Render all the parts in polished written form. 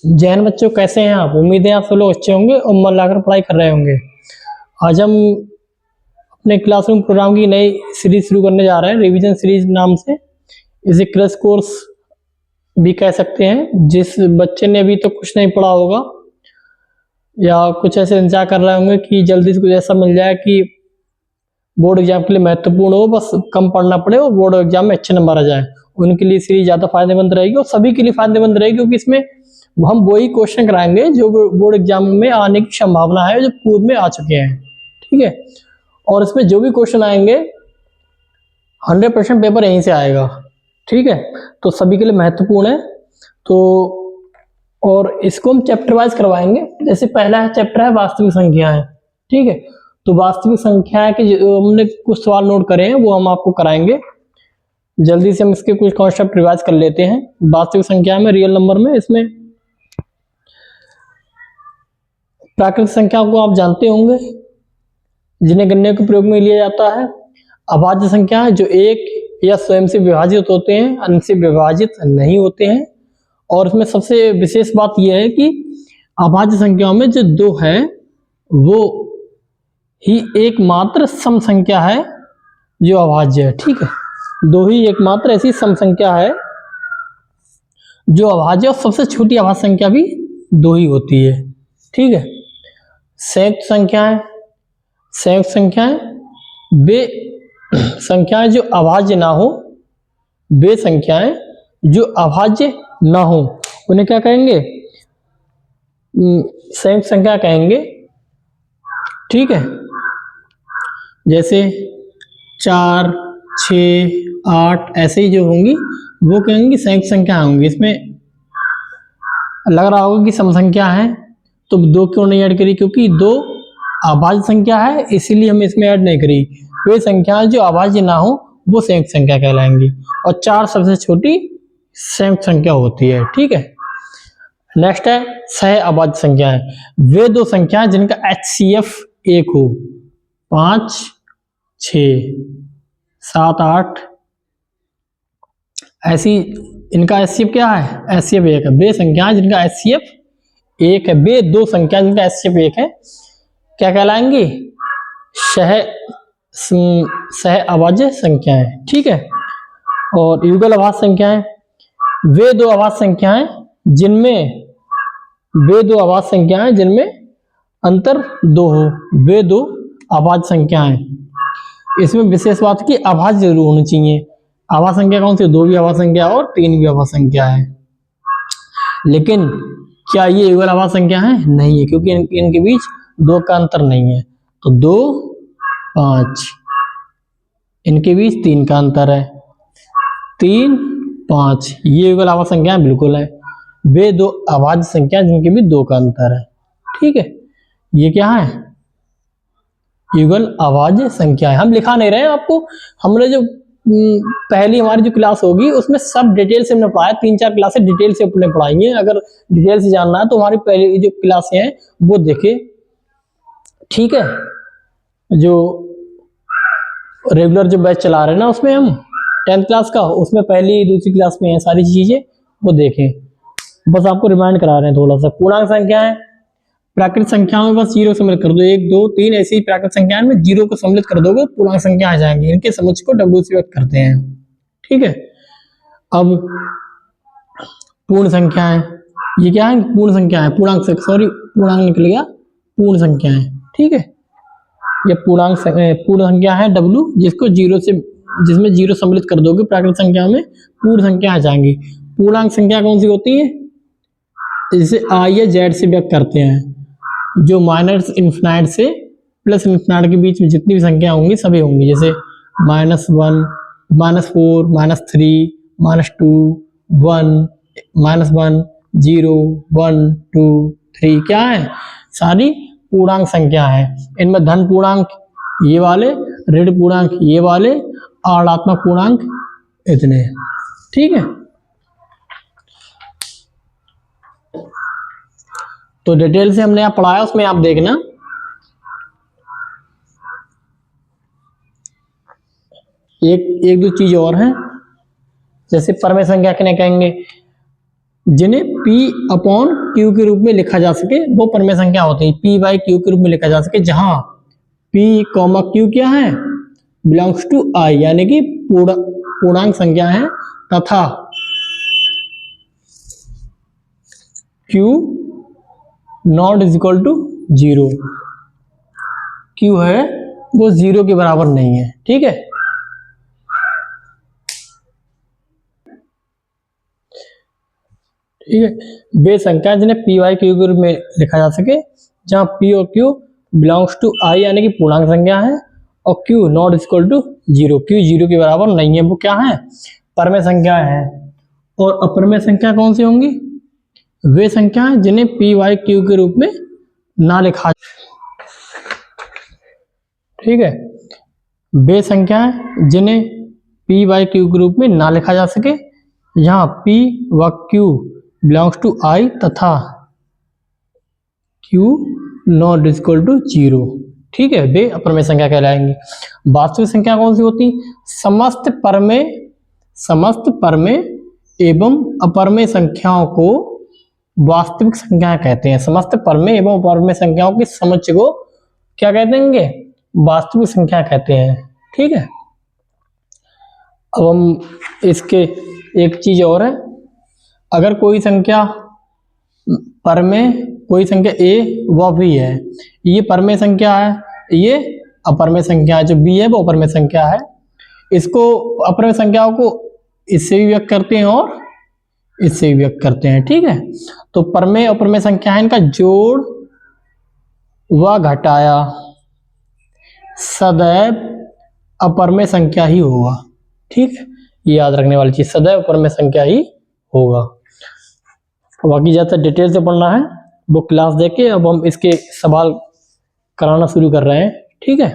जैन बच्चों कैसे हैं आप? उम्मीद है आप सब लोग अच्छे होंगे और मन लगाकर पढ़ाई कर रहे होंगे। आज हम अपने क्लासरूम प्रोग्राम की नई सीरीज शुरू करने जा रहे हैं, रिवीजन सीरीज नाम से। इसे क्रैश कोर्स भी कह सकते हैं। जिस बच्चे ने अभी तो कुछ नहीं पढ़ा होगा या कुछ ऐसे इंतजार कर रहे होंगे कि जल्दी से कुछ ऐसा मिल जाए कि बोर्ड एग्जाम के लिए महत्वपूर्ण हो, बस कम पढ़ना पड़े और बोर्ड एग्जाम में अच्छे नंबर आ जाए, उनके लिए सीरीज ज़्यादा फायदेमंद रहेगी और सभी के लिए फायदेमंद रहेगी, क्योंकि इसमें हम वही क्वेश्चन कराएंगे जो बोर्ड एग्जाम में आने की संभावना है, जो पूर्व में आ चुके हैं। ठीक है, और इसमें जो भी क्वेश्चन आएंगे 100% पेपर यहीं से आएगा। ठीक है, तो सभी के लिए महत्वपूर्ण है। तो और इसको हम चैप्टर वाइज करवाएंगे। जैसे पहला चैप्टर है वास्तविक संख्याएं। ठीक है, तो वास्तविक संख्याएं के हमने कुछ सवाल नोट करे हैं, वो हम आपको कराएंगे। जल्दी से हम इसके कुछ कॉन्सेप्ट रिवाइज कर लेते हैं। वास्तविक संख्या में, रियल नंबर में, इसमें प्राकृतिक संख्या को आप जानते होंगे, जिन्हें गणना के प्रयोग में लिया जाता है। अभाज्य संख्या है जो एक या स्वयं से विभाजित होते हैं, अन्य से विभाजित नहीं होते हैं। और इसमें सबसे विशेष बात यह है कि अभाज्य संख्याओं में जो दो है वो ही एकमात्र सम संख्या है जो अभाज्य है। ठीक है, दो ही एकमात्र ऐसी सम संख्या है जो अभाज्य, और सबसे छोटी अभाज्य संख्या भी दो ही होती है। ठीक है, संयुक्त संख्याएं, संयुक्त संख्याएं वे संख्याएं जो अभाज्य ना हो, वे संख्याएं जो अभाज्य ना हो, उन्हें क्या कहेंगे? संयुक्त संख्या कहेंगे। ठीक है, जैसे 4, 6, 8 ऐसे ही जो होंगी वो कहेंगे संयुक्त संख्या होंगी। इसमें लग रहा होगा कि सम संख्या है, तो दो क्यों नहीं ऐड करी? क्योंकि दो अभाज्य संख्या है, इसीलिए हम इसमें ऐड नहीं करी। वे संख्याएं जो अभाज्य ना हो वो संयुक्त संख्या कहलाएंगी, और 4 सबसे छोटी संयुक्त संख्या होती है। ठीक है, नेक्स्ट है सह अभाज्य संख्याएं। वे दो संख्याएं जिनका HCF 1 हो। 5, 6, 7, 8 ऐसी इनका HCF क्या है? HCF 1 है। वे संख्याएं जिनका HCF 1 है, वे दो संख्या जिनका HCF 1 है, क्या कहलाएंगी? सह अभाज्य संख्याएं। ठीक है, और युगल अभाज्य संख्याएं, वे दो अभाज्य संख्याएं जिनमें अंतर 2 हो, वे दो अभाज्य संख्याएं। इसमें विशेष बात की अभाज्य जरूर होनी चाहिए। अभाज्य संख्या कौन सी? 2 भी अभाज्य संख्या और 3 भी अभाज्य संख्या है। लेकिन क्या ये युगल अभाज्य संख्या है? नहीं है, क्योंकि इनके बीच 2 का अंतर नहीं है। तो 2, 5, इनके बीच 3 का अंतर है। 3, 5 ये युगल अभाज्य संख्या बिल्कुल है। वे दो अभाज्य संख्या जिनके बीच 2 का अंतर है। ठीक है, ये क्या है? युगल अभाज्य संख्या है। हम लिखा नहीं रहे हैं आपको, हमने जो पहली हमारी जो क्लास होगी उसमें सब डिटेल से हमने पढ़ाया। 3-4 क्लासें डिटेल से अपने पढ़ाएंगे। अगर डिटेल से जानना है तो हमारी पहली जो क्लासें हैं वो देखे। ठीक है, जो रेगुलर जो बैच चला रहे हैं ना, उसमें हम 10th क्लास का, उसमें पहली दूसरी क्लास में है सारी चीजें, वो देखें। बस आपको रिमाइंड करा रहे हैं थोड़ा सा। पूर्णांक संख्या है, प्राकृतिक संख्याओं में बस 0 सम्मिलित कर दो। 1, 2, 3 ऐसी ही प्राकृतिक संख्याओं में 0 को सम्मिलित कर दोगे, पूर्णांक संख्या आ जाएंगी। इनके समुच्चय को W से व्यक्त करते हैं। ठीक है, अब पूर्ण संख्याएं, ये क्या है? पूर्ण संख्या है। पूर्णांक निकल गया, पूर्ण संख्या है। ठीक है, ये पूर्ण संख्या है W, जिसमें 0 सम्मिलित कर दोगे प्राकृतिक संख्या में, पूर्ण संख्या आ जाएंगी। पूर्णांक संख्या कौन सी होती है? जिसे I या Z से व्यक्त करते हैं, जो माइनस इन्फिनाइट से प्लस इन्फिनाइट के बीच में जितनी भी संख्या होंगी सभी होंगी। जैसे -1, -4, -3, -2, 1, -1, 0, 1, 2, 3 क्या है? सारी पूर्णांक संख्या है। इनमें धन पूर्णांक ये वाले, ऋण पूर्णांक ये वाले, और ऋणात्मक पूर्णांक इतने। ठीक है, तो डिटेल से हमने यहाँ पढ़ाया, उसमें आप देखना। एक दो चीज और है, जैसे परमेय संख्या किन्हें कहेंगे? जिन्हें P अपॉन Q के रूप में लिखा जा सके, वो परमेय संख्या होती है। P बाई Q के रूप में लिखा जा सके, जहां P कॉमा Q क्या है, बिलोंग्स टू I, यानी कि पूर्णांक संख्या है, तथा Q not is equal to 0, Q है वो 0 के बराबर नहीं है। ठीक है, ठीक है। वे संख्या जिन्हें P बाई Q के रूप में लिखा जा सके, जहां P और Q बिलोंग्स टू I, यानी कि पूर्णांक संख्या है, और Q not equal to 0, Q 0 के बराबर नहीं है। वो क्या है, परमेय संख्या है। और अपरमेय संख्या कौन सी होंगी, वे संख्या है जिन्हें P बाई Q के रूप में ना लिखा, ठीक है, वे संख्या है जिन्हें P बाई Q के रूप में ना लिखा जा सके, यहाँ P व Q बिलोंग्स टू I तथा Q नॉट इक्वल टू 0। ठीक है, वे अपरमेय संख्या कहलाएंगी। वास्तविक संख्या कौन सी होती, समस्त परमेय एवं अपरमेय संख्याओं को वास्तविक संख्या कहते हैं। समस्त परमेय एवं अपरमेय संख्याओं की समुच्चय को क्या कहते हैं, वास्तविक संख्या कहते हैं। ठीक है, अब हम इसके एक चीज और है, अगर कोई संख्या परमेय, कोई संख्या A व B है, ये परमेय संख्या है, ये अपरमेय संख्या है, जो B है वो अपरमेय संख्या है। इसको अपरमेय संख्याओं को इससे भी व्यक्त करते हैं और इससे भी व्यक्त करते हैं। ठीक है, तो परमेय अपरमेय संख्या है, इनका जोड़ व घटाया सदैव अपरमेय संख्या ही होगा। ठीक है, ये याद रखने वाली चीज, सदैव अपरमेय संख्या ही होगा। बाकी ज्यादा डिटेल से पढ़ना है वो क्लास देके, अब हम इसके सवाल कराना शुरू कर रहे हैं। ठीक है,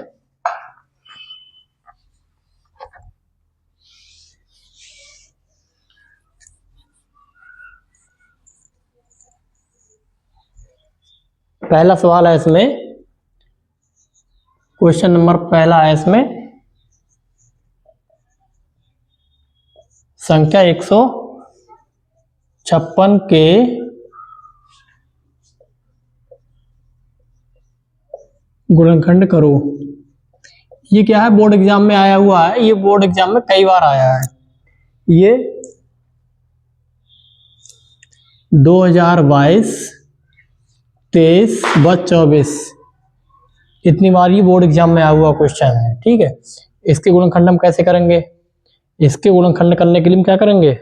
पहला सवाल है इसमें, क्वेश्चन नंबर पहला है इसमें, संख्या 156 के गुणनखंड करो। ये क्या है, बोर्ड एग्जाम में आया हुआ है, ये बोर्ड एग्जाम में कई बार आया है। ये 2022, 23 व 24 इतनी बार ये बोर्ड एग्जाम में आया हुआ क्वेश्चन है। ठीक है, इसके गुणनखंड हम कैसे करेंगे, इसके गुणनखंड करने के लिए हम क्या करेंगे,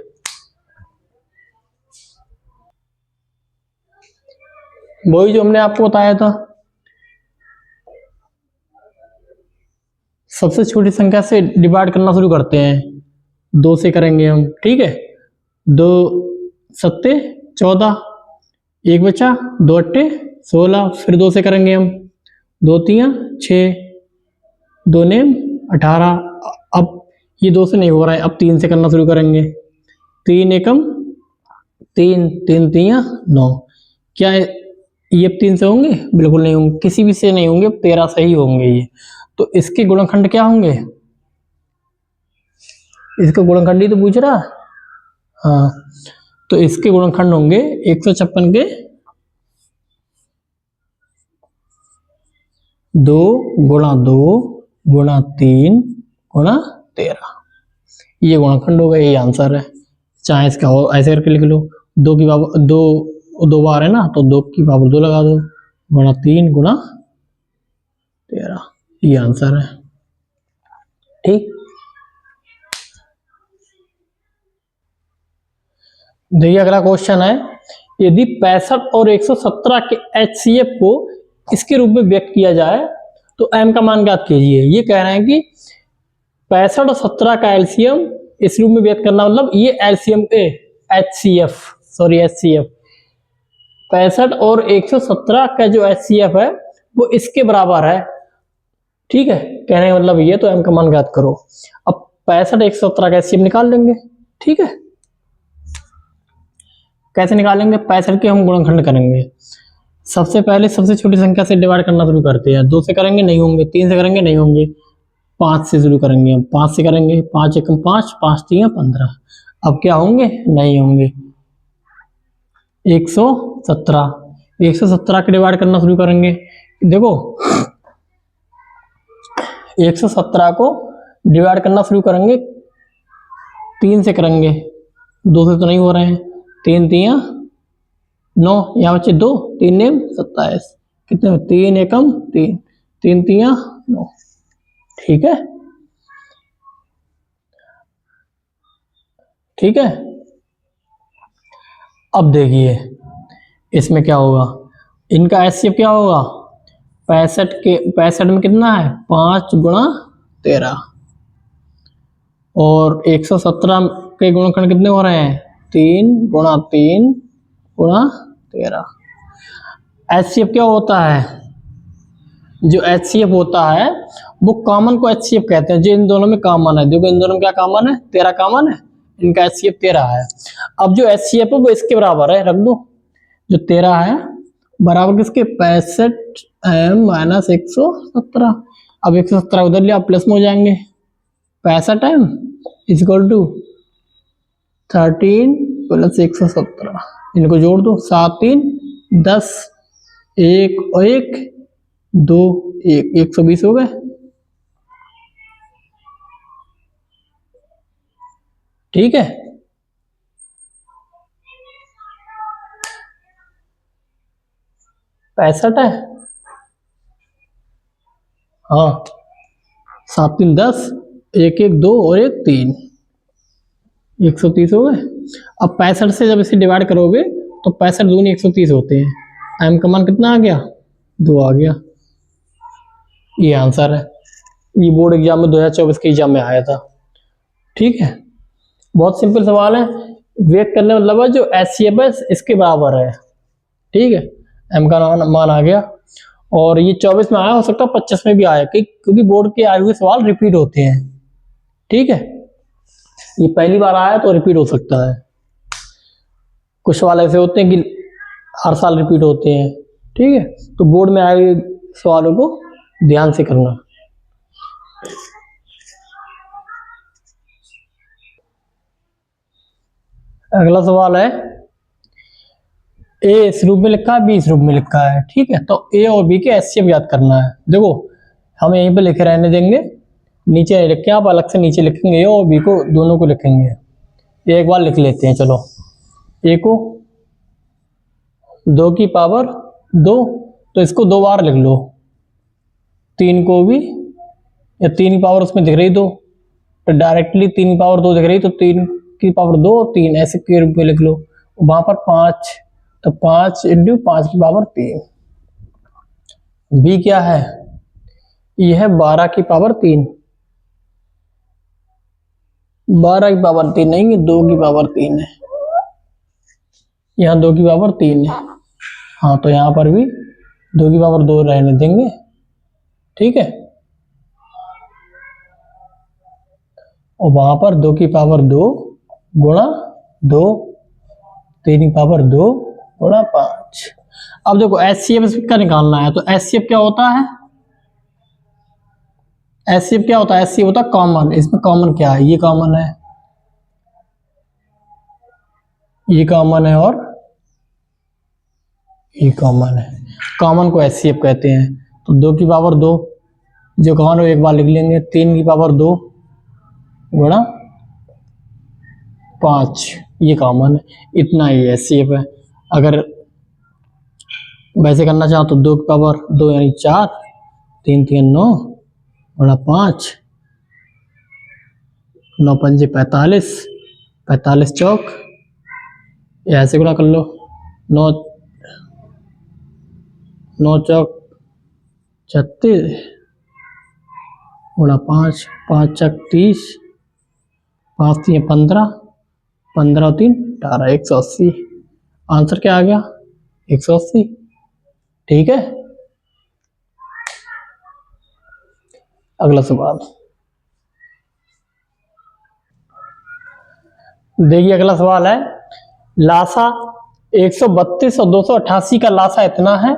वही जो हमने आपको बताया था, सबसे छोटी संख्या से डिवाइड करना शुरू करते हैं, 2 से करेंगे हम। ठीक है, 2 सत्ते 14, 1 बचा, 2 अट्ठे 16, फिर 2 से करेंगे हम, 2 तियां 6, 2 नेम 18। अब ये 2 से नहीं हो रहा है, अब 3 से करना शुरू करेंगे, 3 एकम 3, 3 तियां 9। क्या ये 3 से होंगे, बिल्कुल नहीं होंगे, किसी भी से नहीं होंगे, 13 से ही होंगे ये। तो इसके गुणनखंड क्या होंगे, इसका गुणनखंड ही तो पूछ रहा। हाँ, तो इसके गुणनखंड होंगे 156 के 2 गुणा 2 गुणा 3 गुणा 13, ये गुणनखंड होगा, ये आंसर है। चाहे इसका हो ऐसे करके लिख लो, 2 की पावर 2 बार है ना, तो 2 की पावर 2 लगा दो, गुणा 3 गुणा 13, ये आंसर है। ठीक, देखिए अगला क्वेश्चन है, यदि 65 और 117 के HCF को इसके रूप में व्यक्त किया जाए तो m का मान ज्ञात कीजिए। ये कह रहे हैं कि 65 और 17 का एलसीएम इस रूप में व्यक्त करना, मतलब ये एलसीएम HCF 65 और 117 का जो HCF है वो इसके बराबर है। ठीक है, कहने का मतलब ये, तो m का मान ज्ञात करो। अब 65 117 का HCF निकाल लेंगे। ठीक है, कैसे निकालेंगे, 65 के हम गुणनखंड करेंगे, सबसे पहले सबसे छोटी संख्या से डिवाइड करना शुरू करते हैं। 2 से करेंगे नहीं होंगे, 3 से करेंगे नहीं होंगे, 5 से शुरू करेंगे हम, 5 से करेंगे, 5 एकम 5, 5 तियां 15। अब क्या होंगे, नहीं होंगे, 117। 117 के डिवाइड करना शुरू करेंगे। देखो 117 को डिवाइड करना शुरू करेंगे 3 से करेंगे, 2 से तो नहीं हो रहे हैं। 3 तियां 9, यहाँ बच्चे 2, 3 नेम 27, कितने में 3 एकम 3, 3 तियां 9। ठीक है, ठीक है। अब देखिए इसमें क्या होगा, इनका एचसीएफ क्या होगा, 65 में कितना है 5 गुणा 13, और 117 के गुणनखंड कितने हो रहे हैं 3 गुणा 3 गुणा 13। एचसीएफ क्या होता है, जो एचसीएफ होता है वो कॉमन को एचसीएफ कहते हैं, जो इन दोनों में कॉमन है। देखो इन दोनों में क्या कॉमन है, 13 कॉमन है, इनका एचसीएफ 13 है। अब जो एचसीएफ है वो इसके बराबर है, रख दो, जो 13 है बराबर किसके 65m माइनस 117। अब 117 उधर लिया प्लस में हो जाएंगे, 65m इक्वल टू 13 प्लस 117, इनको जोड़ दो, 7 3 10, 1 और 1 2 1, 120 हो गए। ठीक है, पैंसठ है, हाँ 7 3 10, 1 1 2 और 1 3, 130 हो गए। अब 65 से जब इसे डिवाइड करोगे तो 65 दूनी 130 होते हैं। एम का मान कितना आ गया 2 आ गया। ये आंसर है, ये बोर्ड एग्जाम में 2024 के एग्जाम में आया था। ठीक है, बहुत सिंपल सवाल है, वेट करने मतलब है जो एचसीएफ है इसके बराबर है। ठीक है, एम का मान आ गया, और ये 24 में आया, हो सकता है 25 में भी आया, क्योंकि बोर्ड के आए हुए सवाल रिपीट होते हैं। ठीक है, ये पहली बार आया तो रिपीट हो सकता है, कुछ सवाल ऐसे होते हैं कि हर साल रिपीट होते हैं। ठीक है, तो बोर्ड में आए हुए सवालों को ध्यान से करना। अगला सवाल है, ए इस रूप में लिखा है, बी इस रूप में लिखा है। ठीक है, तो ए और बी के एचसीएफ याद करना है। देखो हम यहीं पे लिखे रहने देंगे, नीचे नहीं लिखे, आप अलग से नीचे लिखेंगे, ए और बी को दोनों को लिखेंगे। एक बार लिख लेते हैं, चलो ए को 2 की पावर 2, तो इसको 2 बार लिख लो। 3 को भी, या 3 की पावर उसमें दिख रही 2, तो डायरेक्टली 3 की पावर 2 दिख रही, तो 3 की पावर 2 3 ऐसे के रूप में लिख लो। वहां पर 5, तो 5 इंटू 5 की पावर 3। बी क्या है, यह है 12 की पावर 3, 12 की पावर 3 नहीं, 2 की पावर 3 है, यहाँ 2 की पावर 3 है। हाँ, तो यहाँ पर भी 2 की पावर 2 रहने देंगे। ठीक है, और वहां पर 2 की पावर 2 गुणा 2, 3 की पावर 2 गुणा 5। अब देखो एचसीएफ का निकालना है, तो एचसीएफ क्या होता है, एचसीएफ क्या होता है, एचसीएफ होता है कॉमन। इसमें कॉमन क्या है, ये कॉमन है, ये कॉमन है, और ये कॉमन है। कॉमन को एचसीएफ कहते हैं। तो 2 की पावर 2 जो कॉमन हो एक बार लिख लेंगे, 3 की पावर 2 गुणा 5, ये कॉमन है। इतना ही एचसीएफ है। अगर वैसे करना चाहो तो 2 की पावर 2 यानी 4, 3 3 9 गुणा 5, 9 5 45, 45 चौक, ऐसे गुणा कर लो, 9 9 चौक 36 गुणा 5, 5 चौक 30, 5 3 15, 15 और 3 18, 180। आंसर क्या आ गया 180। ठीक है, अगला सवाल देखिए। अगला सवाल है, लासा 132 और 288 का लासा इतना है,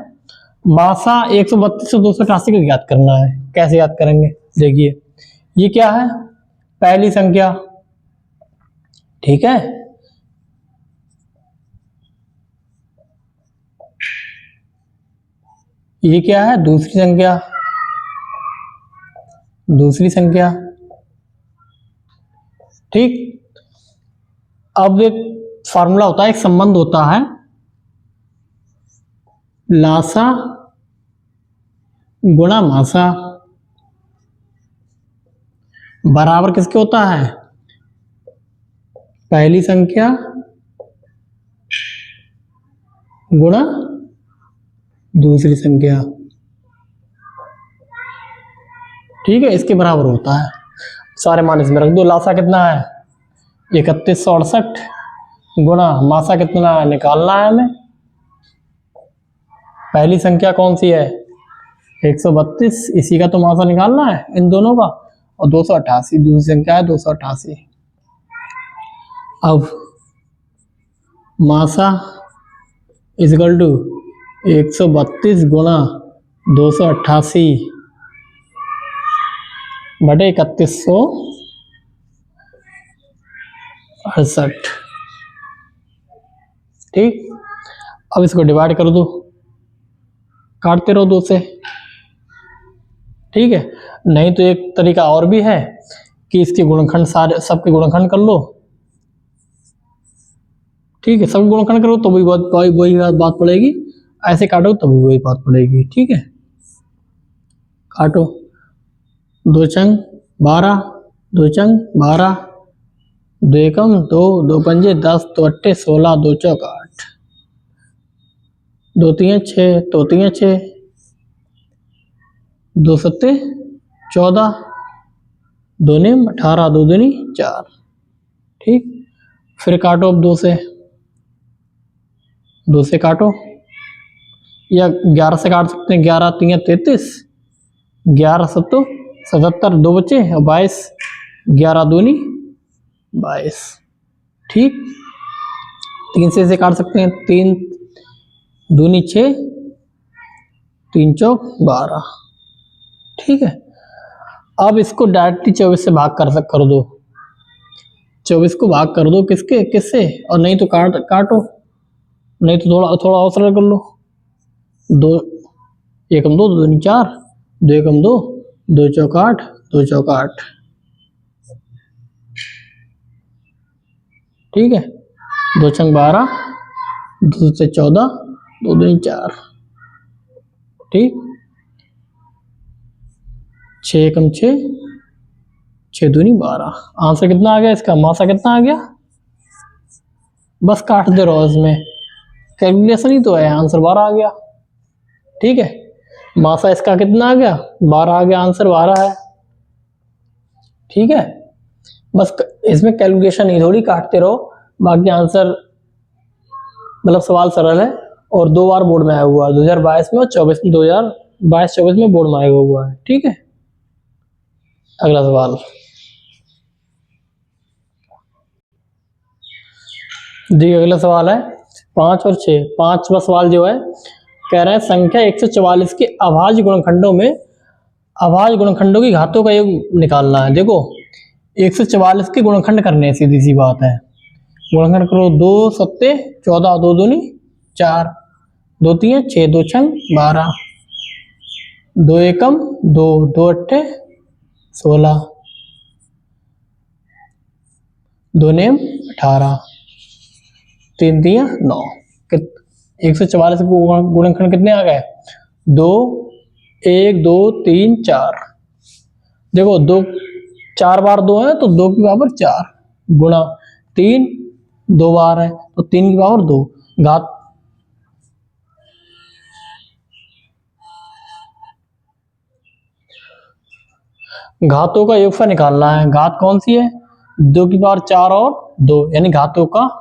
मासा 132 और 288 को याद करना है। कैसे याद करेंगे, देखिए ये क्या है, पहली संख्या। ठीक है, ये क्या है? दूसरी संख्या, दूसरी संख्या। ठीक, अब एक फॉर्मूला होता है, एक संबंध होता है, लासा गुणा मासा बराबर किसके होता है? पहली संख्या गुणा दूसरी संख्या। ठीक है, इसके बराबर होता है। सारे मान इसमें रख दो। लासा कितना है? 3168 गुणा मासा कितना है निकालना है हमें। पहली संख्या कौन सी है? 132, इसी का तो मासा निकालना है इन दोनों का। और 288 दूसरी संख्या है 288। अब मासा इजकल टू 132 गुणा 288 बटे 3168। ठीक, अब इसको डिवाइड कर दो, काटते रहो 2 से। ठीक है, नहीं तो एक तरीका और भी है कि इसके गुणनखंड सारे सबके गुणनखंड कर लो। ठीक है, सब गुणनखंड करो तो वही बात पड़ेगी, ऐसे काटो तो भी वही बात पड़ेगी। ठीक है, काटो। 2 चंग 12, 2 चंग 12, 2 एकम 2, 2 पंजे 10, 2 अट्ठे 16, 2 चौक 8, 2 तीन 6, 2 तीन 6, 2 सत्ते 14, 2 नेम 18, 2 दूनी 4। ठीक, फिर काटो अब 2 से, 2 से काटो या 11 से काट सकते हैं। 11 3 33, 11 सत्तो 77, 2 बचे और 22, 11 दूनी 22। ठीक, 3 से काट सकते हैं। 3 दूनी 6, 3 चौक 12। ठीक है, अब इसको डायरेक्टली 24 से भाग कर दो। 24 को भाग कर दो किससे? और नहीं तो काटो, नहीं तो थोड़ा और सरल कर लो। 2 एकम 2, 2 दूनी 4, 2 एकम 2, 2 चौक 8, 2 चौक 8। ठीक है, 2 छंग 12, 2 से 14, 2 दूनी 4। ठीक, 6 एकम 6, 6 दूनी 12। आंसर कितना आ गया इसका? मासा कितना आ गया? बस काट दे रहो, इसमें कैलकुलेशन ही तो है, आंसर 12 आ गया। ठीक है, मासा इसका कितना आ गया? 12 आ गया, आंसर 12 है। ठीक है, बस इसमें कैलकुलेशन ही थोड़ी, काटते रहो, बाकी आंसर मतलब सवाल सरल है। और 2 बार बोर्ड में आया हुआ है, 2022 में और 2022-24 में बोर्ड में आया हुआ है। ठीक है, अगला सवाल देखिए, अगला सवाल है 5 और 6। 5वां सवाल जो है कह रहा है संख्या 144 के अभाज्य गुणनखंडों में अभाज्य गुणनखंडों की घातों का योग निकालना है। देखो 144 के गुणनखंड करने हैं, सीधी सी बात है। गुणनखंड करो, 2 सत्ते 14, 2 दूनी 4, 2 तीन 6, 2 छंग 12, 2 एकम 2, 2 अट्ठे 16, 2 नेम 18, 3 दिया 9। 144 गुणनखंड कितने आ गए? 2 1 2 3 4। देखो 2 4 बार 2 है तो 2 की पावर 4 गुणा 3 2 बार है तो 3 की पावर 2 घात। घातों का योगफल निकालना है। घात कौन सी है? 2 की पावर 4 और 2, यानी घातों का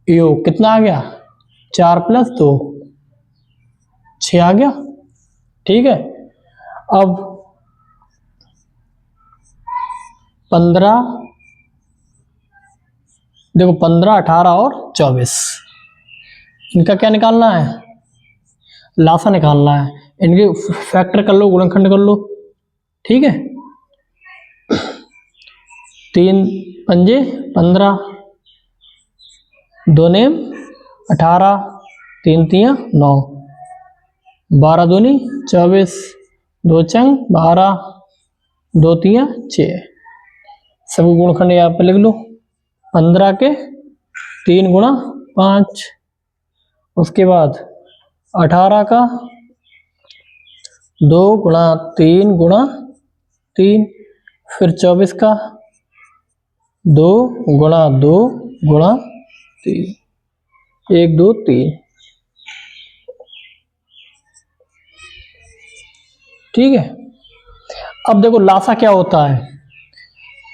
योग कितना आ गया? 4 + 2 6 आ गया। ठीक है, अब 15, देखो 15 18 और 24, इनका क्या निकालना है? लासा निकालना है। इनके फैक्टर कर लो, गुणनखंड कर लो। ठीक है, 3 पंजे 15, 2 नेम 18, 3 तियां 9, 12 दूनी 24, 2 चंग 12, 2 तियां 6। सभी गुणखंड यहाँ पे लिख लो। 15 के 3 गुणा 5, उसके बाद 18 का 2 गुणा 3 गुणा 3, फिर 24 का 2 गुणा 2 गुणा 3, 1 2 3। ठीक है। अब देखो लासा क्या होता है।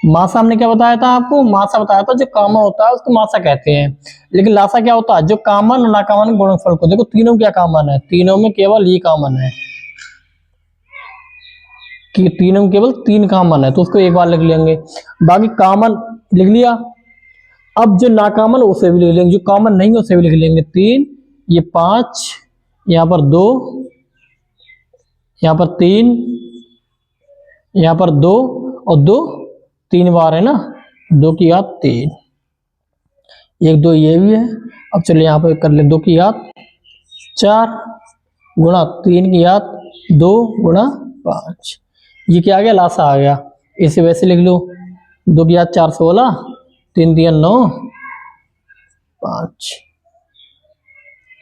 मासा हमने क्या बताया था आपको, मासा बताया था जो कॉमन होता है उसको मासा कहते हैं। लेकिन लासा क्या होता है, जो कॉमन और नाकॉमन गुणनफल को। देखो तीनों क्या कॉमन है, तीनों में केवल ये कॉमन है कि तीनों में केवल 3 कॉमन है, तो उसको एक बार लिख लेंगे। बाकी कॉमन लिख लिया। अब जो नाकॉमन उसे भी लिख लेंगे, जो कॉमन नहीं है उसे भी लिख लेंगे। 3, ये 5, यहाँ पर 2, यहाँ पर 3, यहाँ पर 2 और 2 3 बार है ना, 2 की घात 3, 1 2 ये भी है। अब चलिए यहाँ पर कर ले 2 की घात 4 गुणा 3 की घात 2 गुणा 5। ये क्या आ गया, लासा आ गया। इसे वैसे लिख लो, 2 की घात 4 16, 3 3 9 5।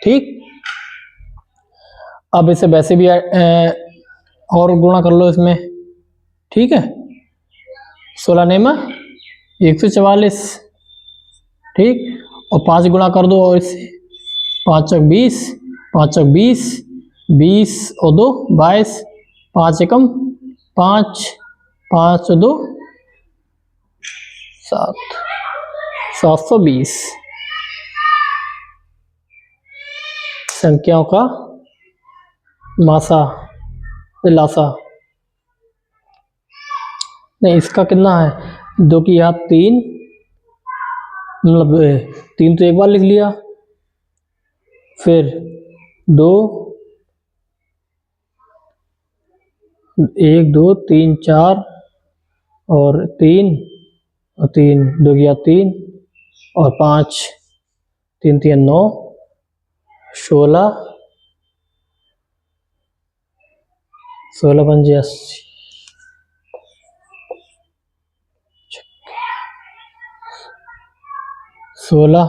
ठीक। अब इसे वैसे भी और गुणा कर लो इसमें। ठीक है। 16 नेमा 144। ठीक। और 5 गुणा कर दो और इससे, 5 चौक 20, 5 चौक 20, 20 और 2 22, 5 एकम 5, 5 और 2 7, 720 संख्याओं का मासा लासा। नहीं, इसका कितना है, 2 की घात 3, मतलब 3 तो एक बार लिख लिया, फिर 2 1 2 3 4 और 3 और 3, 2 की घात 3 और 5, 3 3 9, 16, 16 पंजे 80, 16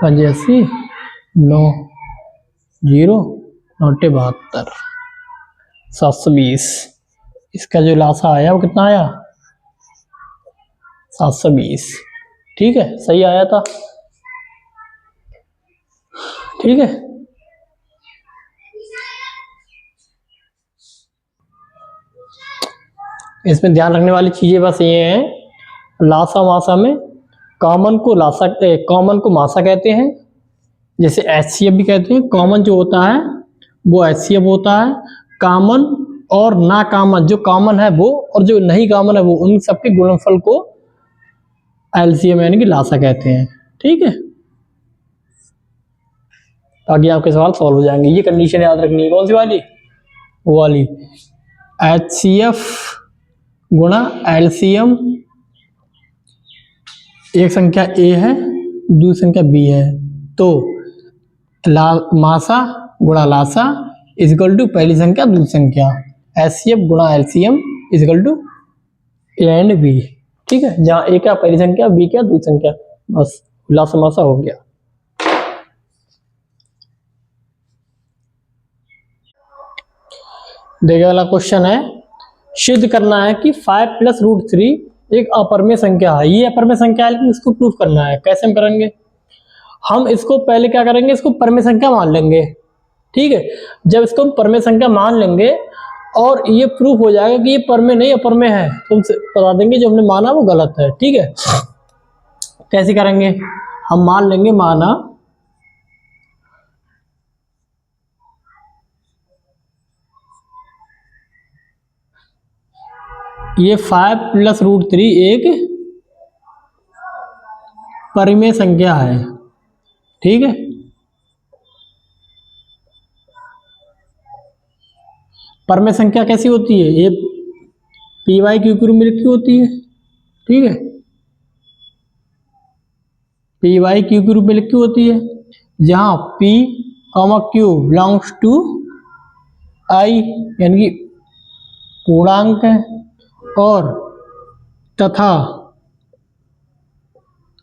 पंजे 80, 9 0 9 72, 720। इसका जो लासा आया वो कितना आया, 720। ठीक है, सही आया था। ठीक है। इसमें ध्यान रखने वाली चीजें बस ये हैं, लासा मासा में कॉमन को लासा, कॉमन को मासा कहते हैं, जैसे HCF भी कहते हैं। कॉमन जो होता है वो HCF होता है। कॉमन और ना कॉमन, जो कॉमन है वो और जो नहीं कॉमन है वो, उन सबके गुणनफल को LCM यानी कि लासा कहते हैं। ठीक है, ताकि आपके सवाल सॉल्व हो जाएंगे। ये कंडीशन याद रखनी है, कौन सी वाली, वो वाली, HCF गुणा LCM, एक संख्या A है दूसरी संख्या B है, तो मासा गुणा लासा इजिकल टू पहली संख्या दूसरी संख्या, HCF गुणा LCM is equal to A and B। ठीक है, जहां A क्या पहली संख्या, B क्या दूसरी संख्या, बस लासा मासा हो गया। देखिए वाला क्वेश्चन है, सिद्ध करना है कि 5 + √3 एक अपरमेय संख्या है। ये अपरमेय संख्या है, लेकिन इसको प्रूफ करना है। कैसे हम करेंगे, हम इसको पहले क्या करेंगे, इसको परमेय संख्या मान लेंगे। ठीक है, जब इसको हम परमेय संख्या मान लेंगे और ये प्रूफ हो जाएगा कि ये परमेय नहीं अपरमेय है, तो हम बता देंगे जो हमने माना वो गलत है। ठीक है, कैसे करेंगे, हम मान लेंगे, माना ये 5 + √3 एक परिमेय संख्या है। ठीक है, परमेय संख्या कैसी होती है, ये PY की रूप में लिखी होती है। ठीक है, पी वाई क्यू के रूप में लिखी होती है, जहाँ P comma Q belongs to I यानी कि पूर्णांक है, और तथा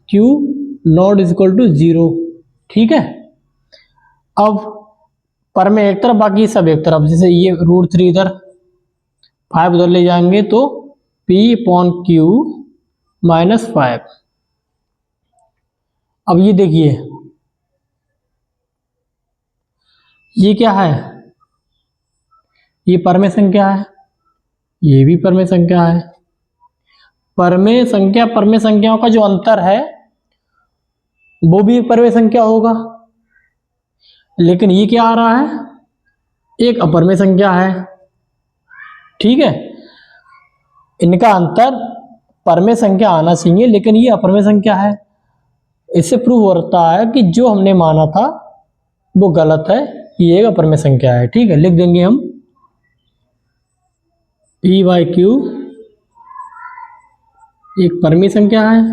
Q not is equal to 0। ठीक है, अब पर में एक तरफ बाकी सब एक तरफ, जैसे ये √3 इधर 5 उधर ले जाएंगे तो P अपॉन क्यू -5। अब ये देखिए ये क्या है, ये परमेय संख्या है, ये भी परमेय संख्या है। परमेय संख्याओं का जो अंतर है वो भी परमेय संख्या होगा, लेकिन ये क्या आ रहा है, एक अपरमेय संख्या है। ठीक है, इनका अंतर परमेय संख्या आना चाहिए, लेकिन ये अपरमेय संख्या है। इससे प्रूव होता है कि जो हमने माना था वो गलत है, ये एक अपरमेय संख्या है। ठीक है, लिख देंगे हम पी वाई क्यू एक परमेय संख्या है,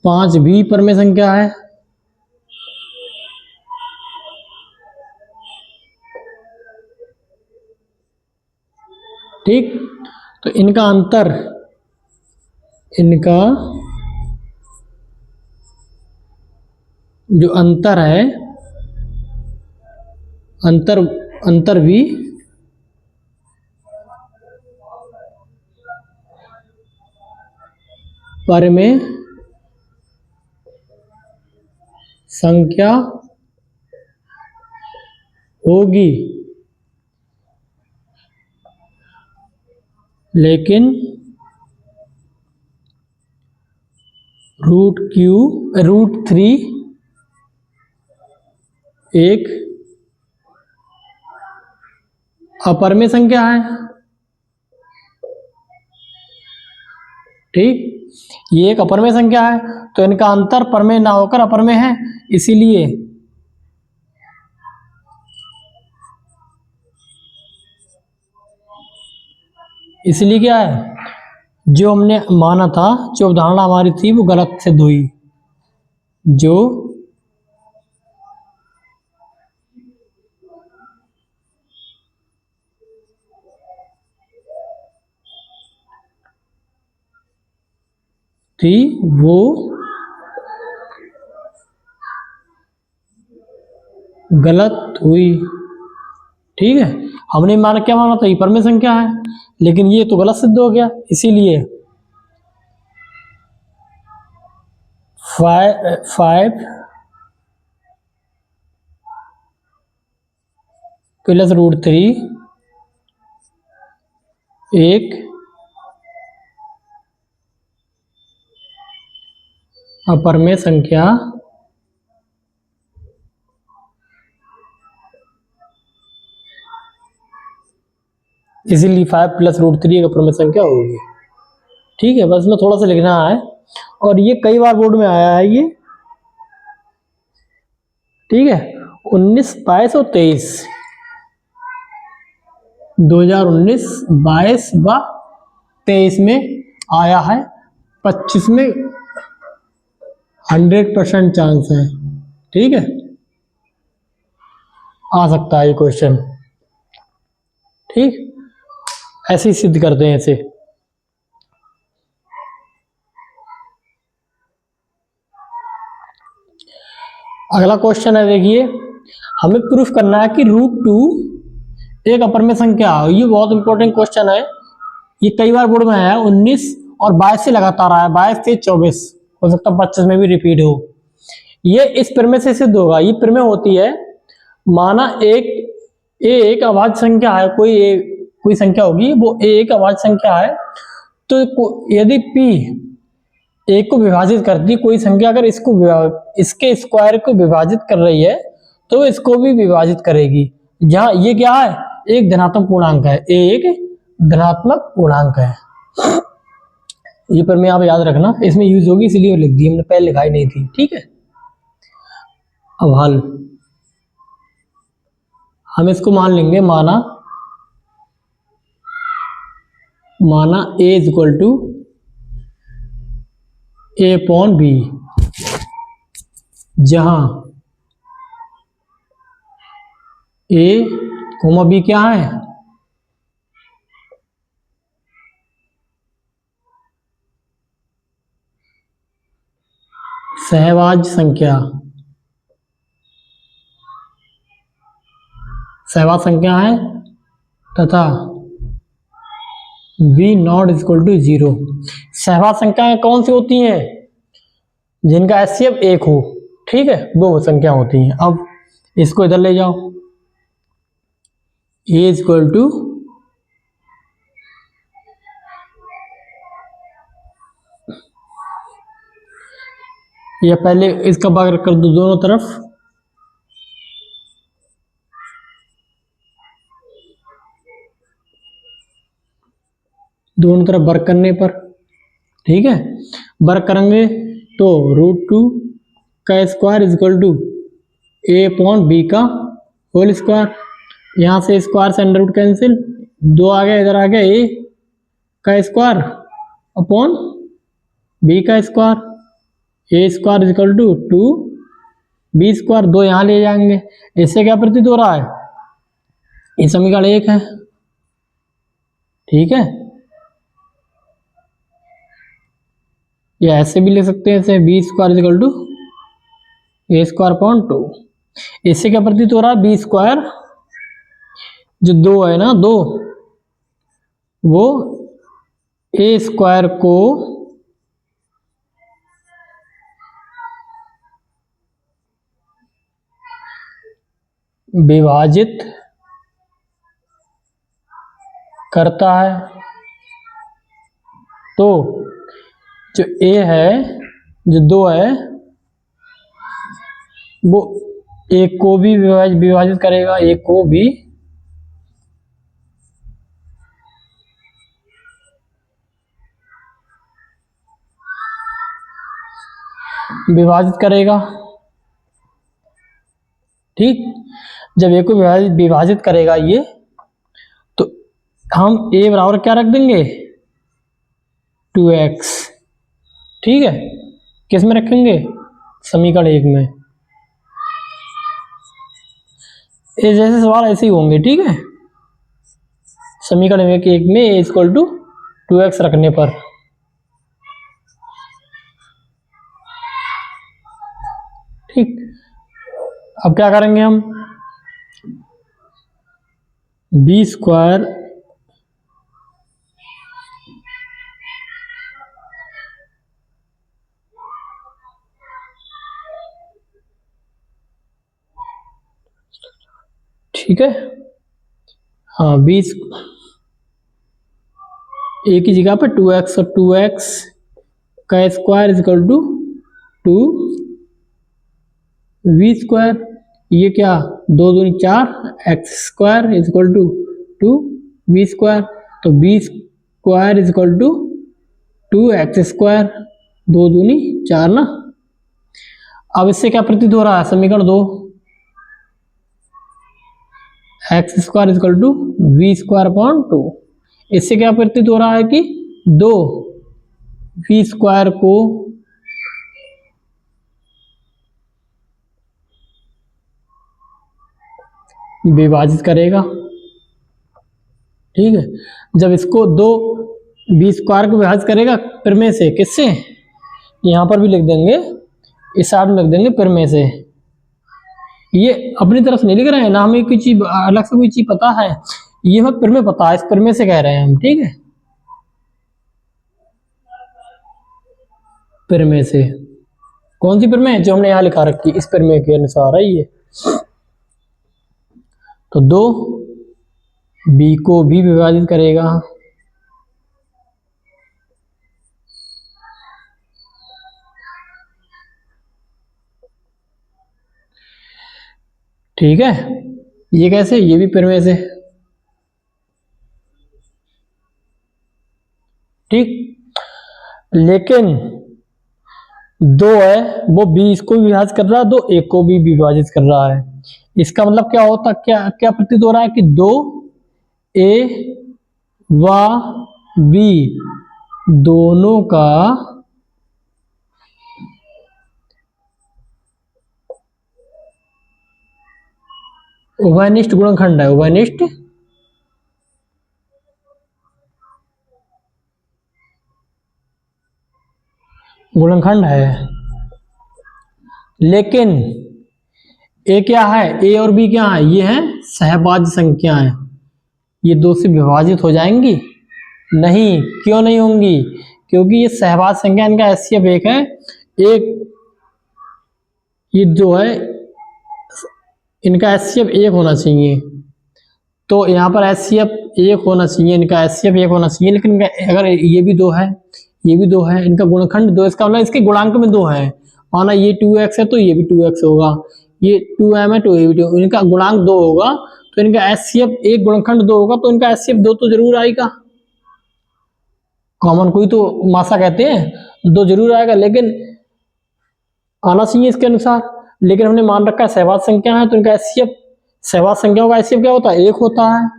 पांच भी परमेय संख्या है, ठीक। तो इनका जो अंतर है, अंतर भी परमेय संख्या होगी, लेकिन √3 एक अपरमेय संख्या है। ठीक, ये एक अपरमेय संख्या है, तो इनका अंतर परमेय ना होकर अपरमेय है, इसीलिए क्या है, जो हमने माना था, जो अवधारणा हमारी थी वो गलत सिद्ध हुई। जो थी वो गलत हुई। ठीक है, हमने क्या माना था, ये परमेय संख्या है, लेकिन ये तो गलत सिद्ध हो गया, इसीलिए 5 + √3 एक अपरमेय संख्या इसीलिए 5 + √3 एक अपरमेय संख्या होगी। ठीक है, बस में थोड़ा सा लिखना है, और ये कई बार बोर्ड में आया है ये। ठीक है, 19, 22 और 23 2019, 22 व 23 में आया है, 25 में 100% चांस है। ठीक है, आ सकता है ये क्वेश्चन। ठीक, ऐसे ही सिद्ध करते हैं ऐसे। अगला क्वेश्चन है, देखिए हमें प्रूफ करना है कि √2 एक अपरमेय संख्या है। ये बहुत इंपॉर्टेंट क्वेश्चन है, ये कई बार बोर्ड में आया है। 19 और 22 से लगातार आया है, 22 से 24, हो सकता है 25 में भी रिपीट हो। ये इस प्रमेय से सिद्ध होगा। ये प्रमेय होती है, माना एक अभाज्य संख्या है, कोई संख्या होगी, वो एक अभाज्य संख्या है, तो यदि p एक को विभाजित करती, कोई संख्या अगर इसके स्क्वायर को विभाजित कर रही है तो इसको भी विभाजित करेगी। जहां ये क्या है, एक धनात्मक पूर्णांक है, एक धनात्मक पूर्णांक है। ये पर मैं आप याद रखना, इसमें यूज होगी, इसलिए लिख दी, हमने पहले लिखाई नहीं थी। ठीक है, अब हल हम इसको मान लेंगे, माना माना a is equal to a upon b, जहां a कोमा b क्या है, सहभाज्य संख्या, सहभाज्य संख्या है, तथा v नॉट इक्वल टू 0। सहभाज्य संख्याएं कौन सी होती हैं, जिनका HCF 1 हो, ठीक है, वो संख्या होती हैं। अब इसको इधर ले जाओ, a इज इक्वल टू या पहले इसका भाग कर दो दोनों तरफ, दोनों तरफ वर्क करने पर, ठीक है, वर्क करेंगे तो √2 का square is equal to a upon b का होल स्क्वायर, यहाँ से स्क्वायर से अंडर रूट कैंसिल, 2 आ गया, इधर आ गया a का स्क्वायर अपॉन b का square, a square is equal to 2b square, 2 यहाँ ले जाएंगे। इससे क्या प्रतीत हो रहा है, ये समीकरण 1 है, ठीक है, या ऐसे भी ले सकते हैं, ऐसे b square is equal to a square upon 2। इससे क्या प्रतीत हो रहा है, b स्क्वायर जो 2 है ना, 2 वो a स्क्वायर को विभाजित करता है। तो जो a है, जो 2 है, वो एक को भी विभाजित करेगा, एक को भी विभाजित करेगा, ठीक। जब एक को विभाजित करेगा ये, तो हम a बराबर क्या रख देंगे, 2x, ठीक है, किस में रखेंगे, समीकरण 1 में। ये जैसे सवाल ऐसे ही होंगे, ठीक है, समीकरण 1 में a इक्वल टू 2x रखने पर, ठीक। अब क्या करेंगे हम, b स्क्वायर ठीक है, हाँ, b a की जगह पर 2x और 2x का square is equal to 2v square, ये क्या, 2 दूनी 4, x square is equal to 2v square, तो b square is equal to 2x square, 2 दूनी 4 ना। अब इससे क्या प्रतीत हो रहा है, समीकरण 2, x square is equal to v square upon 2। इससे क्या प्रतीत हो रहा है कि 2 v स्क्वायर को विभाजित करेगा, ठीक है। जब इसको 2 v स्क्वायर को विभाजित करेगा, फिर में से, किससे, यहां पर भी लिख देंगे, इस साइड में लिख देंगे फिर में से, ये अपनी तरफ से नहीं लिख रहे हैं ना, हमें कोई चीज अलग से कोई चीज पता है, ये हमें फिर में पता है, इस फिर में से कह रहे हैं हम, ठीक है, फिर में से, कौन सी फिर में, जो हमने यहां लिखा रखी, इस फिर में के अनुसार है ये। तो 2 b को भी विभाजित करेगा, ठीक है, ये कैसे, ये भी फिर में से, ठीक। लेकिन 2 है वो b इसको भी विभाजित कर रहा है, 2 a को भी विभाजित कर रहा है। इसका मतलब क्या होता, क्या क्या प्रतीत हो रहा है कि 2 a व बी दोनों का उभयनिष्ठ गुणनखंड है, उभयनिष्ठ गुणनखंड है। लेकिन ए क्या है, ए और बी क्या है, ये है सहभाज्य संख्याएं, ये दो से विभाजित हो जाएंगी नहीं। क्यों नहीं होंगी, क्योंकि ये सहभाज्य संख्या, इनका एचसीएफ एक है, एक ये जो है इनका एचसीएफ एक होना चाहिए, तो यहाँ पर एचसीएफ एक होना चाहिए, इनका एचसीएफ एक होना चाहिए। लेकिन अगर ये भी दो है, ये भी दो है, इनका गुणनखंड दो, इसका मतलब इसके गुणांक में दो है, माना ये 2x है तो ये भी 2x होगा, ये 2m है तो ये भी 2, इनका गुणांक दो होगा तो इनका एचसीएफ एक, गुणनखंड दो होगा तो इनका एचसीएफ दो तो जरूर आएगा। कॉमन कोई तो मासा कहते हैं, दो जरूर आएगा, लेकिन आना चाहिए इसके अनुसार। लेकिन हमने मान रखा है सहवाद संख्या है तो इनका एचसीएफ, सहवाद संख्याओं का एचसीएफ क्या होता है, एक होता है।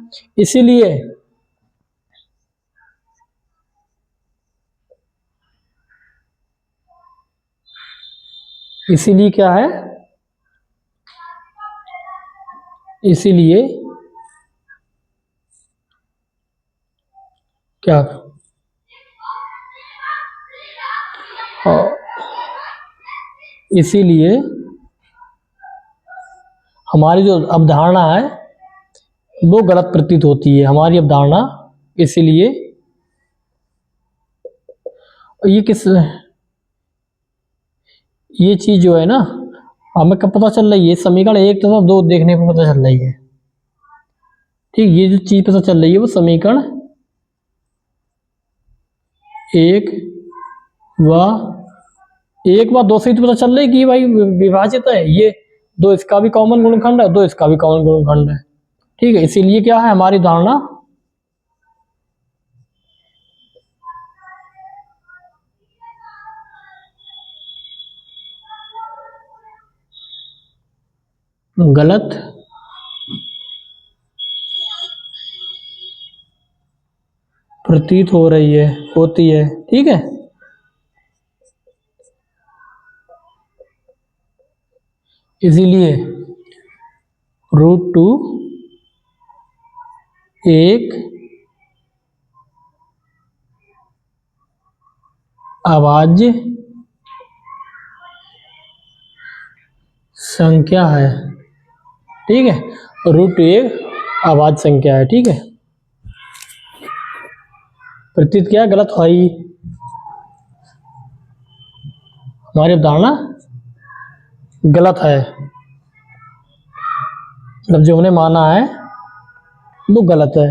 इसीलिए क्या है, इसीलिए क्या, इसीलिए हमारी जो अवधारणा है वो गलत प्रतीत होती है, हमारी अवधारणा। इसीलिए ये चीज जो है ना, हमें कब पता चल रही है, समीकरण एक तथा दो देखने पर पता चल रही है। ठीक, ये जो चीज पता चल रही है वो समीकरण एक व दो से ही तो पता चल रही है कि भाई विभाजित है, ये दो इसका भी कॉमन गुणनखंड है, दो इसका भी कॉमन गुणनखंड है। ठीक है, इसीलिए क्या है हमारी धारणा गलत प्रतीत हो रही है, होती है। ठीक है, इसीलिए √2 एक अभाज्य संख्या है। ठीक है, √2 एक अभाज्य संख्या है। ठीक है, प्रतीत क्या गलत हुई, हमारी अवधारणा गलत है, मतलब जो हमने माना है वो गलत है।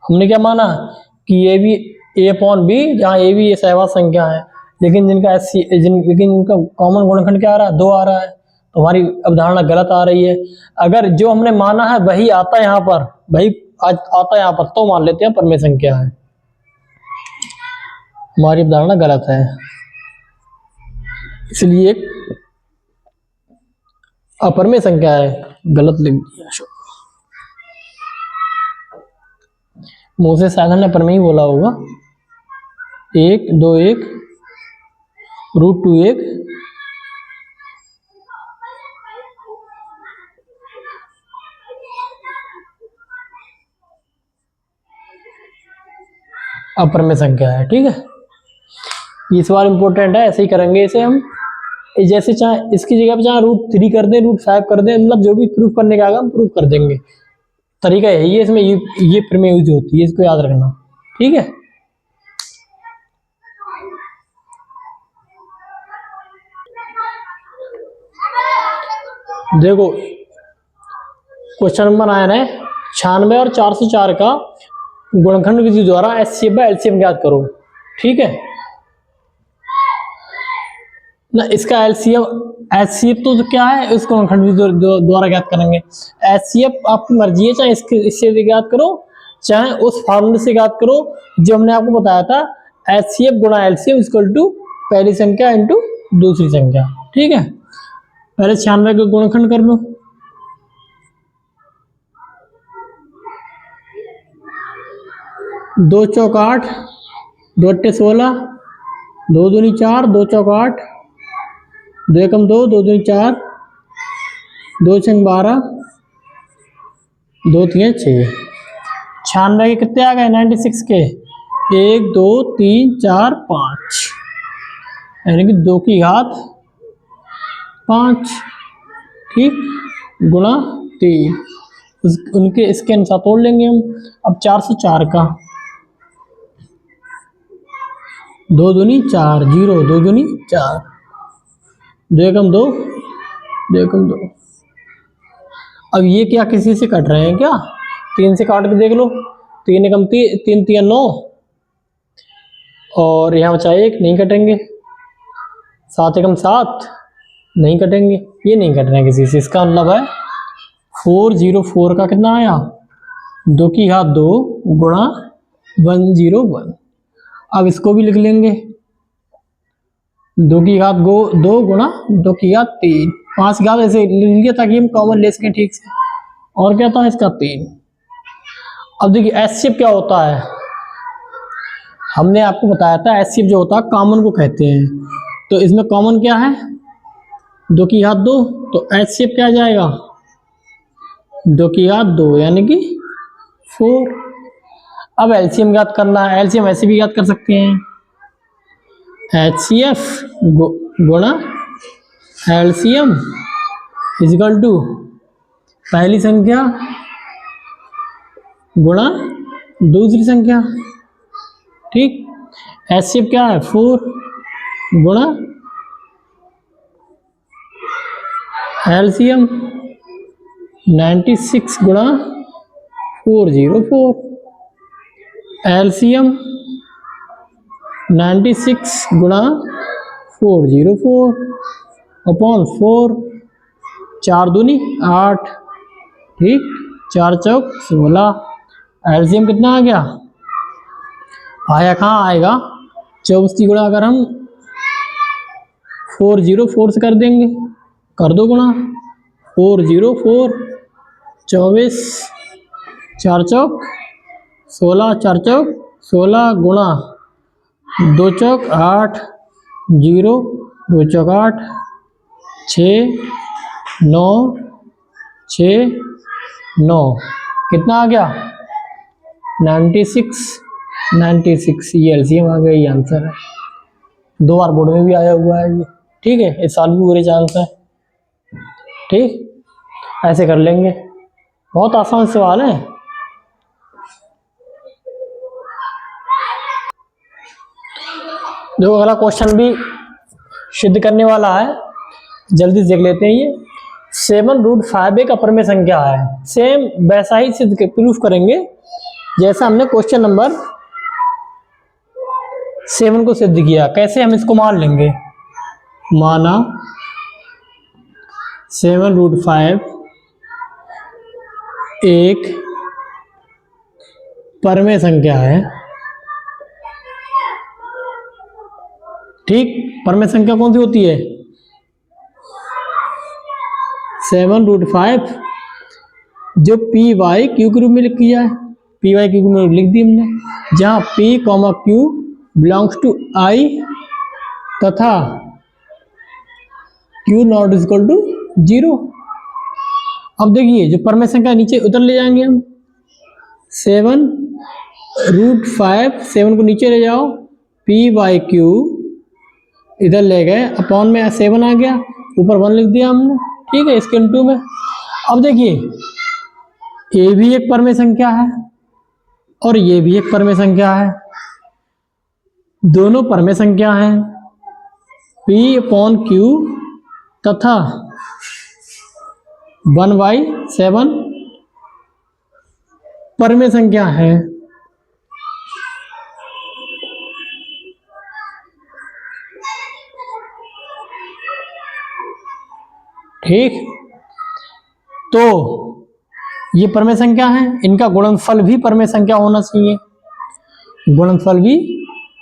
हमने क्या माना कि ये भी a/b, जहाँ ए भी ये सहवाद संख्या है, लेकिन लेकिन इनका कॉमन गुणनखंड क्या आ रहा है, दो आ रहा है, तो हमारी अवधारणा गलत आ रही है। अगर जो हमने माना है वही आता है यहाँ पर, वही आता है यहाँ पर, तो मान लेते हैं परमेय संख्या है, हमारी अवधारणा गलत है। इसलिए अपरमेय संख्या है, गलत लिख दिया, मुंह से साधन ने परमेय ही बोला होगा। 1 2 1 √2 1 अपरमेय संख्या है। ठीक है, ये सवाल इंपॉर्टेंट है, ऐसे ही करेंगे इसे हम, जैसे चाहे इसकी जगह पे चाहे √3 कर दें, √5 कर दें, मतलब जो भी प्रूफ करने का आएगा हम प्रूफ कर देंगे। तरीका यही है, इसमें ये प्रमेय यूज होती है, इसको याद रखना। ठीक है, देखो क्वेश्चन नंबर आया है 96 और 404 का गुणनखंड विधि द्वारा एचसीएफ बाय एलसीएम ज्ञात करो। ठीक है ना, इसका एचसीएफ तो क्या है, इस गुणनखंड विधि द्वारा ज्ञात करेंगे। एचसीएफ आपकी मर्जी है, चाहे इससे ज्ञात करो, चाहे उस फॉर्मूले से ज्ञात करो जो हमने आपको बताया था, एचसीएफ गुणा एलसीएम इक्वल टू पहली संख्या इंटू दूसरी संख्या। ठीक है, पहले 96 का गुणनखंड कर लो, दो चौक 8, दो अट्ठे 16, दो दूनी 4, दो चौक 8, दो एकम 2, दो दूनी 4, दो छंग 12, दो तीन 6। 96 के कितने आ गए? 96 के 1 2 3 4 5, यानी कि 2 की घात 5, ठीक, गुणा 3। उनके इसके अनुसार तोड़ लेंगे हम। अब 404 का 2 दूनी 4, 0, 2 दूनी 4, 2 एकम 2, 2 एकम 2। अब ये क्या किसी से कट रहे हैं क्या? 3 से काट के देख लो। 3 एकम 3, 3 9, और यहाँ बचा 1, नहीं कटेंगे। 7 एकम 7, नहीं कटेंगे, ये नहीं कट रहे हैं किसी से। इसका मतलब है 404 का कितना आया? 2 की घात 2 गुणा 101। अब इसको भी लिख लेंगे, 2 की घात 2 गुणा 2 की घात 3, 5 की घात ऐसे लिख लिया ताकि हम कॉमन ले सकें ठीक से। और क्या था इसका? 3। अब देखिए एचसीएफ क्या होता है, हमने आपको बताया था एचसीएफ जो होता है कॉमन को कहते हैं। तो इसमें कॉमन क्या है? 2 की घात 2, तो एचसीएफ क्या आ जाएगा? 2 की घात 2 यानी कि 4। अब एलसीएम ज्ञात करना है। एलसीएम ऐसे भी ज्ञात कर सकते हैं, एचसीएफ गुणा एलसीएम इजिकल टू पहली संख्या गुणा दूसरी संख्या, ठीक। एचसीएफ क्या है? 4 गुणा एलसीएम 96 गुणा 404, एलसीएम 96 गुणा 404 अपॉन 4, 4 दूनी 8, ठीक, 4 चौक 16। एलसीएम कितना आ गया? आया कहाँ आएगा? 24 की गुणा अगर हम 404 से कर देंगे, कर दो गुणा 404, 24, 4 चौक 16, 4 चौक 16 गुणा 2 चौक 8, 0, 2 चौक 8, 6 9, 6 9, कितना आ गया? 96, 96। ये एलसीएम आ गया, ये आंसर है। 2 बार बोर्ड में भी आया हुआ है ये, ठीक है। इस साल भी पूरे चांस है, ठीक। ऐसे कर लेंगे, बहुत आसान सवाल है। जो अगला क्वेश्चन भी सिद्ध करने वाला है, जल्दी देख लेते हैं। ये 7√5 एक अपरमेय संख्या है। सेम वैसा ही सिद्ध प्रूफ करेंगे जैसा हमने क्वेश्चन नंबर 7 को सिद्ध किया। कैसे? हम इसको मान लेंगे, माना 7√5 एक परमेय संख्या है, ठीक। परमेय संख्या कौन सी होती है? 7√5 जो पी वाई क्यू के रूप में लिखी जाए, पी वाई क्यू के रूप में लिख दी हमने, जहां P comma Q belongs to I तथा Q not is equal to 0। अब देखिए जो परमेय संख्या नीचे उधर ले जाएंगे हम, 7√5, 7 को नीचे ले जाओ, पी वाई क्यू इधर ले गए, अपॉन में 7 आ गया, ऊपर 1 लिख दिया हमने, ठीक है, इसके इनटू में। अब देखिए ये भी एक परमेय संख्या है और ये भी एक परमेय संख्या है, दोनों परमेय संख्या हैं। P अपॉन क्यू तथा 1/7 परमेय संख्या है। ठीक, तो ये परमेय संख्या है, इनका गुणनफल भी परमेय संख्या होना चाहिए। गुणनफल भी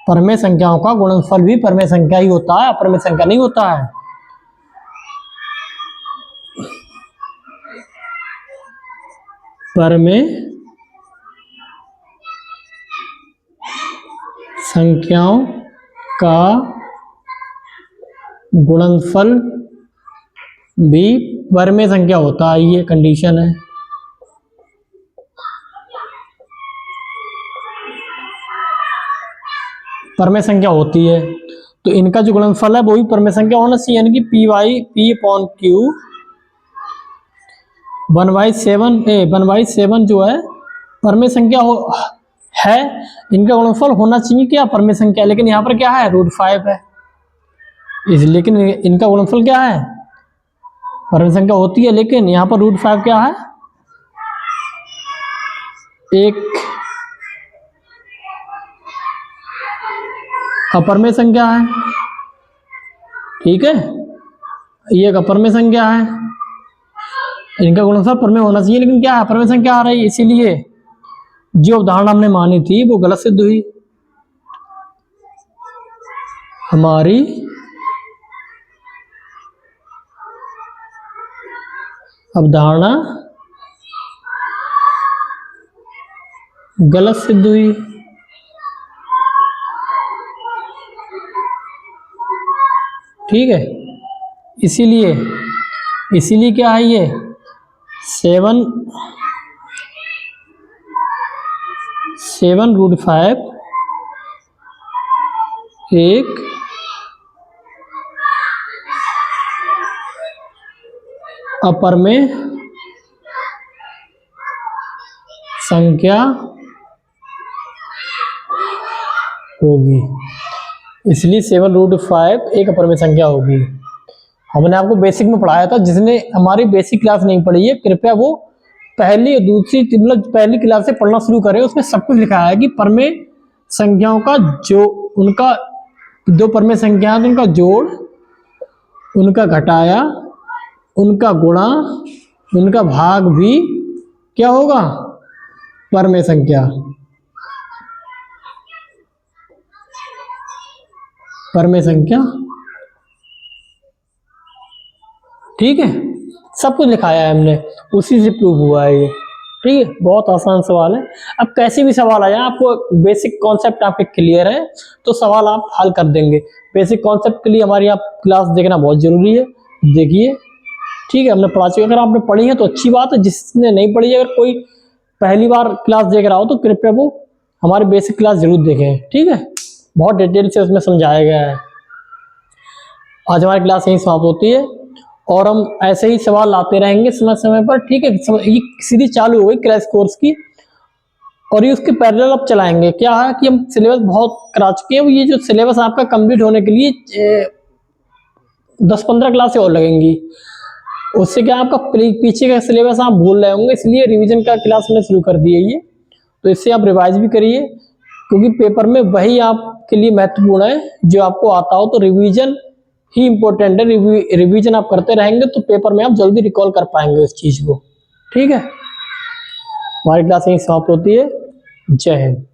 परमेय संख्याओं का गुणनफल भी परमेय संख्या ही होता है, अपरमेय संख्या नहीं होता है। परमेय संख्याओं का गुणनफल भी परमेय संख्या होता है, ये कंडीशन है। परमेय संख्या होती है तो इनका जो गुणनफल है वो भी परमेय संख्या होना चाहिए, यानी कि P/Q 1/7 जो है परमेय संख्या है, इनका गुणनफल होना चाहिए क्या, परमेय संख्या। लेकिन यहाँ पर क्या है, √5 है, लेकिन इनका गुणनफल क्या है, परमेय संख्या होती है, लेकिन यहाँ पर √5 क्या है, एक अपरमेय संख्या है। ठीक है, ये एक अपरमेय संख्या है, इनका गुणनफल परमेय होना चाहिए, लेकिन क्या है, अपरमेय संख्या आ रही है, इसीलिए जो अवधारणा हमने मानी थी वो गलत सिद्ध हुई। हमारी अवधारणा गलत सिद्ध हुई। ठीक है, इसीलिए क्या है, ये 7√5 एक अपरमेय संख्या होगी, इसलिए 7√5 एक अपरमेय संख्या होगी। हमने आपको बेसिक में पढ़ाया था, जिसने हमारी बेसिक क्लास नहीं पढ़ी है कृपया वो पहली दूसरी मतलब पहली क्लास से पढ़ना शुरू करें, उसमें सब कुछ लिखा है कि परमेय संख्याओं का जो उनका दो परमेय संख्या है, उनका जोड़, उनका घटाया, उनका गुणा, उनका भाग भी क्या होगा, परमेय संख्या। परमेय संख्या, ठीक है, सब कुछ लिखाया है हमने, उसी से प्रूव हुआ है ये। ठीक है, बहुत आसान सवाल है। अब कैसे भी सवाल आ जाए, आपको बेसिक कॉन्सेप्ट आपके क्लियर है तो सवाल आप हल कर देंगे। बेसिक कॉन्सेप्ट के लिए हमारी आप क्लास देखना बहुत जरूरी है, देखिए। ठीक है, हमने पढ़ा चुके, अगर आपने पढ़ी है तो अच्छी बात है, जिसने नहीं पढ़ी है, अगर कोई पहली बार क्लास देख रहा हो तो कृपया वो हमारी बेसिक क्लास जरूर देखें। ठीक है, बहुत डिटेल से उसमें समझाया गया है। आज हमारी क्लास यहीं समाप्त होती है और हम ऐसे ही सवाल लाते रहेंगे समय समय पर। ठीक है, ये सीरीज चालू हो गई क्रैश कोर्स की और ये उसके पैरेलल अब चलाएंगे। क्या है कि हम सिलेबस बहुत करा चुके हैं, ये जो सिलेबस आपका कंप्लीट होने के लिए 10-15 क्लासें और लगेंगी। उससे क्या आपका पीछे का सिलेबस आप भूल रहे होंगे, इसलिए रिवीजन का क्लास मैंने शुरू कर दी है ये, तो इससे आप रिवाइज भी करिए, क्योंकि पेपर में वही आपके लिए महत्वपूर्ण है जो आपको आता हो। तो रिवीजन ही इंपॉर्टेंट है, रिवीजन आप करते रहेंगे तो पेपर में आप जल्दी रिकॉल कर पाएंगे उस चीज को। ठीक है, हमारी क्लास यहीं समाप्त होती है। जय हिंद।